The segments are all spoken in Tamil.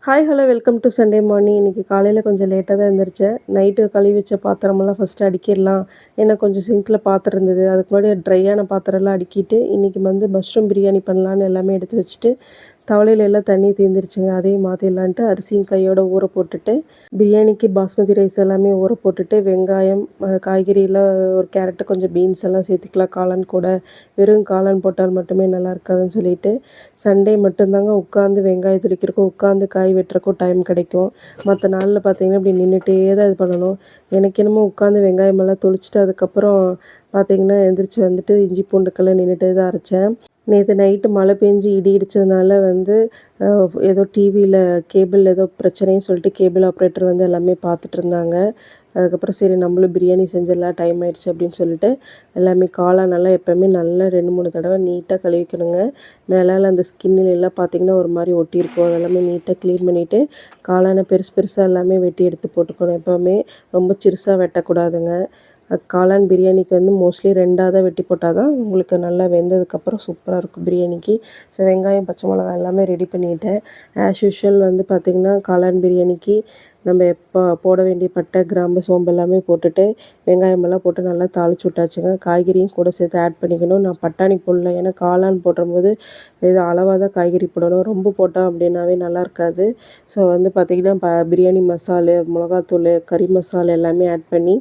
Hi hello welcome to Sunday morning. இன்றைக்கி காலையில் கொஞ்சம் லேட்டாக தான் எழுந்திரிச்சேன். நைட்டு கழுவி வச்ச பாத்திரமெல்லாம் ஃபஸ்ட்டு அடுக்கிடலாம். ஏன்னா கொஞ்சம் சிங்கில் பாத்திரம் இருந்தது. அதுக்கு முன்னாடி ட்ரையான பாத்திரம்லாம் அடுக்கிட்டு இன்றைக்கி வந்து மஷ்ரூம் பிரியாணி பண்ணலான்னு எல்லாமே எடுத்து வச்சுட்டு தவளையில எல்லாம் தண்ணி தீர்ந்துருச்சுங்க. அதையும் மாற்றிடலான்ட்டு அரிசியும் கையோட ஊற போட்டுட்டு பிரியாணிக்கு பாஸ்மதி ரைஸ் எல்லாமே ஊற போட்டுட்டு வெங்காயம் காய்கறியெல்லாம் ஒரு கேரட்டு கொஞ்சம் பீன்ஸ் எல்லாம் சேர்த்துக்கலாம். காளான் கூட வெறும் காளான் போட்டால் மட்டுமே நல்லா இருக்காதுன்னு சொல்லிட்டு சண்டே மட்டும்தாங்க உட்காந்து வெங்காயம் துளிக்கிறக்கும் உட்காந்து காய் வெட்டுறக்கும் டைம் கிடைக்கும். மற்ற நாளில் பார்த்திங்கன்னா இப்படி நின்றுட்டே தான் இது பண்ணணும். எனக்கு என்னமோ உட்காந்து வெங்காயமெல்லாம் தொளிச்சிட்டு அதுக்கப்புறம் பார்த்திங்கன்னா எழுந்திரிச்சி வந்துட்டு இஞ்சி பூண்டுக்கெல்லாம் நின்றுட்டே தான் அரைச்சேன். நேற்று நைட்டு மழை பெஞ்சு இடி இடித்ததுனால வந்து ஏதோ டிவியில் கேபிள் ஏதோ பிரச்சனைன்னு சொல்லிட்டு கேபிள் ஆப்ரேட்டர் வந்து எல்லாமே பார்த்துட்டு இருந்தாங்க. அதுக்கப்புறம் சரி நம்மளும் பிரியாணி செஞ்சிடலாம் டைம் ஆயிடுச்சு அப்படின்னு சொல்லிட்டு எல்லாமே காளானெல்லாம் எப்போவுமே நல்லா 2-3 தடவை நீட்டாக கழுவிக்கணுங்க. மேலால் அந்த ஸ்கின்னிலெல்லாம் பார்த்திங்கன்னா ஒரு மாதிரி ஒட்டியிருக்கும். அதெல்லாமே நீட்டாக க்ளீன் பண்ணிவிட்டு காளானை பெருசு பெருசாக எல்லாமே வெட்டி எடுத்து போட்டுக்கணும். எப்போவுமே ரொம்ப சிறுசாக வெட்டக்கூடாதுங்க. காளான் பிரியாணிக்கு வந்து மோஸ்ட்லி 2ஆக தான் வெட்டி போட்டால் தான் உங்களுக்கு நல்லா வெந்ததுக்கப்புறம் சூப்பராக இருக்கும் பிரியாணிக்கு. ஸோ வெங்காயம் பச்சை மிளகாய் எல்லாமே ரெடி பண்ணிவிட்டேன். ஆஸ் யூஷுவல் வந்து பார்த்திங்கன்னா காளான் பிரியாணிக்கு நம்ம எப்போ போட வேண்டிய பட்டை கிராம்பு சோம்பு எல்லாமே போட்டுட்டு வெங்காயமெல்லாம் போட்டு நல்லா தாளிச்சு விட்டாச்சுங்க. காய்கறியும் கூட சேர்த்து ஆட் பண்ணிக்கணும். நான் பட்டாணி போடல, ஏன்னா காளான் போடும்போது இது அளவாக தான் காய்கறி போடணும். ரொம்ப போட்டோம் அப்படின்னாவே நல்லா இருக்காது. ஸோ வந்து பார்த்திங்கன்னா பிரியாணி மசாலு மிளகாத்தூள் கறி மசாலா எல்லாமே ஆட் பண்ணி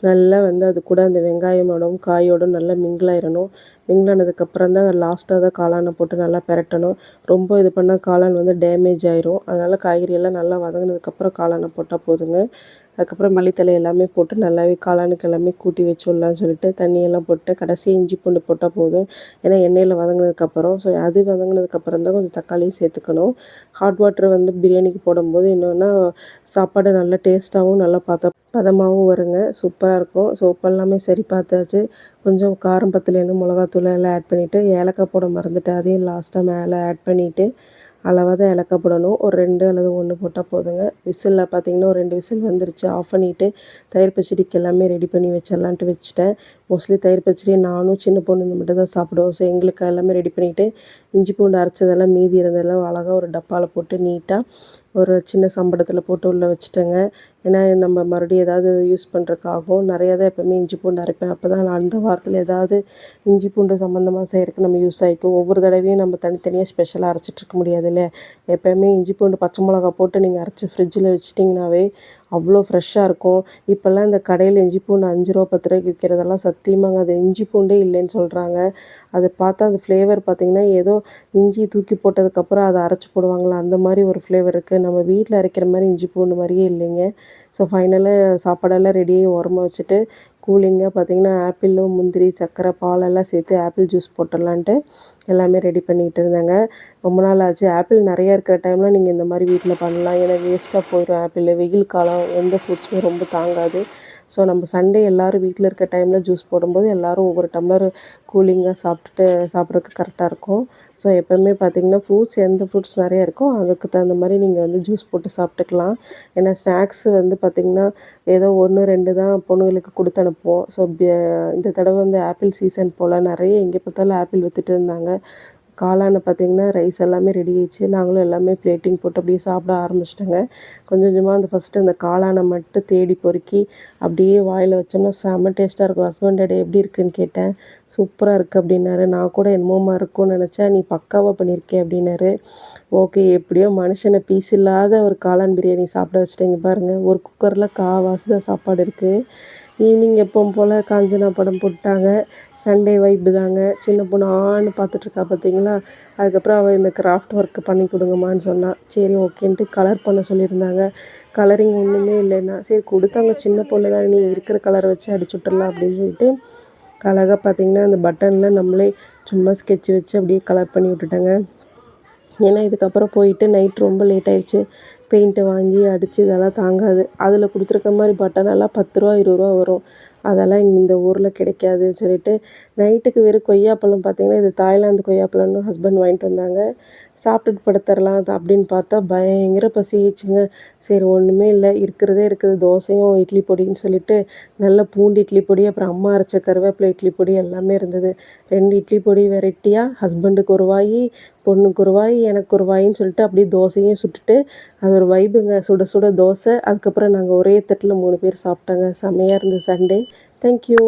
நல்லா வந்து அது கூட அந்த வெங்காயமோடும் காயோடும் நல்லா மிங்கிளாயிடணும். மிங்கிளானதுக்கப்புறம் தான் லாஸ்ட்டாக தான் காளானை போட்டு நல்லா பெரட்டணும். ரொம்ப இது பண்ணால் காளான் வந்து டேமேஜ் ஆயிரும். அதனால் காய்கறியெல்லாம் நல்லா வதங்கினதுக்கப்புறம் காளானை போட்டால் போதுங்க. அதுக்கப்புறம் மல்லித்தழை எல்லாமே போட்டு நல்லாவே காளானுக்கு எல்லாமே கூட்டி வச்சுடலான்னு சொல்லிட்டு தண்ணியெல்லாம் போட்டு கடைசியாக இஞ்சி பூண்டு போட்டால் போதும். ஏன்னா எண்ணெயில் வதங்கினதுக்கப்புறம் ஸோ அது வதங்கினதுக்கப்புறம் தான் கொஞ்சம் தக்காளியும் சேர்த்துக்கணும். ஹாட் வாட்டர் வந்து பிரியாணிக்கு போடும்போது என்னென்னா சாப்பாடு நல்லா டேஸ்ட்டாகவும் நல்லா பதமாகவும் வருங்க. சூப்பராக இருக்கும். ஸோ உப்பு எல்லாமே சரி பார்த்தாச்சு. கொஞ்சம் காரம் பத்தலைன்னு மிளகாத்தூள் எல்லாம் ஆட் பண்ணிவிட்டு ஏலக்காய் போட மறந்துட்டு அதையும் லாஸ்ட்டாக மேலே ஆட் பண்ணிவிட்டு அளவாக தான் ஏலக்காய் போடணும். ஒரு 2 அல்லது 1 போட்டால் போதுங்க. விசிலில் பார்த்திங்கன்னா ஒரு 2 விசில் வந்துருச்சு. ஆஃப் பண்ணிவிட்டு தயிர் பச்சடிக்கு எல்லாமே ரெடி பண்ணி வச்சிடலான்ட்டு வச்சுட்டேன். மோஸ்ட்லி தயிர் பச்சடி நானும் சின்ன பொண்ணு இந்த மட்டும் தான் சாப்பிடுவோம். ஸோ எங்களுக்கு எல்லாமே ரெடி பண்ணிவிட்டு இஞ்சி பூண்டு அரைச்சதெல்லாம் மீதி இருந்ததெல்லாம் அழகாக ஒரு டப்பாவில் போட்டு நீட்டாக ஒரு சின்ன சம்படத்தில் போட்டு உள்ளே வச்சுட்டேங்க. ஏன்னா நம்ம மறுபடியும் ஏதாவது யூஸ் பண்ணுறதுக்காகவும் நிறையா தான் எப்போவுமே இஞ்சி பூண்டு அரைப்பேன். அப்போ தான் நான் அந்த வாரத்தில் ஏதாவது இஞ்சி பூண்டு சம்மந்தமாக செய்கிறதுக்கு நம்ம யூஸ் ஆகிக்கும். ஒவ்வொரு தடவையும் நம்ம தனித்தனியாக ஸ்பெஷலாக அரைச்சிட்ருக்க முடியாதுல்ல. எப்போவுமே இஞ்சி பூண்டு பச்சை மிளகா போட்டு நீங்கள் அரைச்சி ஃப்ரிட்ஜில் வச்சிட்டிங்கனாவே அவ்வளோ ஃப்ரெஷ்ஷாக இருக்கும். இப்போல்லாம் இந்த கடையில் இஞ்சி பூண்டு 5 ரூபா 10 ரூபாய்க்கு விற்கிறதெல்லாம் சத்தியமாங்க அது இஞ்சி பூண்டே இல்லைன்னு சொல்கிறாங்க. அதை பார்த்தா அந்த ஃப்ளேவர் பார்த்திங்கன்னா ஏதோ இஞ்சி தூக்கி போட்டதுக்கப்புறம் அதை அரைச்சி போடுவாங்களா அந்த மாதிரி ஒரு ஃப்ளேவர் இருக்குது. நம்ம வீட்டில் அரைக்கிற மாதிரி இஞ்சி பூண்டு மாதிரியே இல்லைங்க. ஸோ ஃபைனலாக சாப்பாடெல்லாம் ரெடியாகி ஓரமாக வச்சுட்டு கூலிங்காக பார்த்திங்கன்னா ஆப்பிளும் முந்திரி சர்க்கரை பாலெல்லாம் சேர்த்து ஆப்பிள் ஜூஸ் போட்டுடலான்ட்டு எல்லாமே ரெடி பண்ணிகிட்டு இருந்தேங்க. ரொம்ப நாள் ஆச்சு. ஆப்பிள் நிறையா இருக்கிற டைமில் நீங்கள் இந்த மாதிரி வீட்டில் பண்ணலாம். ஏன்னா வேஸ்ட்டாக போயிடும் ஆப்பிள். வெயில் காலம் எந்த ஃப்ரூட்ஸுமே ரொம்ப தாங்காது. ஸோ நம்ம சண்டே எல்லோரும் வீட்டில் இருக்க டைமில் ஜூஸ் போடும்போது எல்லோரும் ஒவ்வொரு டம்ளர் கூலிங்காக சாப்பிட்றதுக்கு கரெக்டாக இருக்கும். ஸோ எப்போவுமே பார்த்திங்கன்னா ஃப்ரூட்ஸ் எந்த ஃப்ரூட்ஸ் நிறையா இருக்கோ அதுக்கு தகுந்த மாதிரி நீங்கள் வந்து ஜூஸ் போட்டு சாப்பிட்டுக்கலாம். ஏன்னா ஸ்நாக்ஸு வந்து பார்த்திங்கன்னா ஏதோ 1, 2 தான் பொண்ணுங்களுக்கு கொடுத்து அனுப்புவோம். ஸோ இந்த தடவை வந்து ஆப்பிள் சீசன் போல் நிறைய எங்கே பார்த்தாலும் ஆப்பிள் விற்றுட்டு இருந்தாங்க. காளானை பார்த்திங்கன்னா ரைஸ் எல்லாமே ரெடி ஆயிடுச்சு. நாங்களும் எல்லாமே பிளேட்டிங் போட்டு அப்படியே சாப்பிட ஆரம்பிச்சிட்டோங்க. கொஞ்சம் கொஞ்சமாக அந்த ஃபஸ்ட்டு அந்த காளானை மட்டும் தேடி பொறுக்கி அப்படியே வாயில் வச்சோம்னா செம்ம டேஸ்ட்டாக இருக்கும். ஹஸ்பண்ட் டாடி எப்படி இருக்குன்னு கேட்டேன். சூப்பராக இருக்குது அப்படின்னாரு. நான் கூட என்னமோமா இருக்கும்னு நினச்சேன், நீ பக்காவாக பண்ணியிருக்கே அப்படின்னாரு. ஓகே, எப்படியோ மனுஷனை பீஸ் இல்லாத ஒரு காளான் பிரியாணி சாப்பிட வச்சுட்டேங்க பாருங்கள். ஒரு குக்கரில் காவாசி தான் சாப்பாடு இருக்குது. ஈவினிங் எப்பவும் போல் காஞ்சனா படம் போட்டாங்க. சண்டே வைப்பு தாங்க. சின்ன பொண்ணு ஆன்னு பார்த்துட்ருக்கா பார்த்தீங்களா. அதுக்கப்புறம் அவள் இந்த கிராஃப்ட் ஒர்க்கு பண்ணி கொடுங்கம்மான்னு சொன்னாள். சரி ஓகேன்ட்டு கலர் பண்ண சொல்லியிருந்தாங்க. கலரிங் ஒன்றுமே இல்லைன்னா சரி கொடுத்தாங்க, சின்ன பொண்ணு தான் நீ இருக்கிற கலரை வச்சு அடிச்சு விட்டுடலாம் அப்படின்னு சொல்லிட்டு அழகாக பார்த்திங்கன்னா அந்த பட்டனில் நம்மளே சும்மா ஸ்கெட்ச் வச்சு அப்படியே கலர் பண்ணி விட்டுட்டேங்க. ஏன்னா இதுக்கப்புறம் போயிட்டு நைட் ரொம்ப லேட் ஆயிடுச்சு. பெயிண்ட்டை வாங்கி அடித்து இதெல்லாம் தாங்காது. அதில் கொடுத்துருக்க மாதிரி பட்டனெல்லாம் ரூ. 10 ரூ. 20 வரும். அதெல்லாம் இந்த ஊரில் கிடைக்காதுன்னு சொல்லிட்டு நைட்டுக்கு வெறும் கொய்யாப்பழம் பார்த்தீங்கன்னா, இது தாய்லாந்து கொய்யாப்பழம்னு ஹஸ்பண்ட் வாங்கிட்டு வந்தாங்க. சாப்பிட்டுட்டு படுத்துறலாம் அப்படின்னு பார்த்தா பயங்கர பசிச்சுங்க. சரி ஒன்றுமே இல்லை, இருக்கிறதே இருக்குது தோசையும் இட்லி பொடின்னு சொல்லிட்டு நல்ல பூண்டு இட்லி பொடி, அப்புறம் அம்மா அரைச்ச கருவேப்பிலை இட்லி பொடி எல்லாமே இருந்தது. 2 இட்லி பொடி வெரைட்டியாக ஹஸ்பண்டுக்கு ஒரு வாய், பொண்ணுக்கு ஒரு வாய், எனக்கு ஒரு வாயின்னு சொல்லிட்டு அப்படியே தோசையும் சுட்டுட்டு அது ஒரு வைபுங்க. சுட சுட தோசை. அதுக்கப்புறம் நாங்கள் ஒரே தட்டில் 3 பேர் சாப்பிட்டாங்க. செம்மையாக இருந்தது சண்டே. தேங்க்யூ.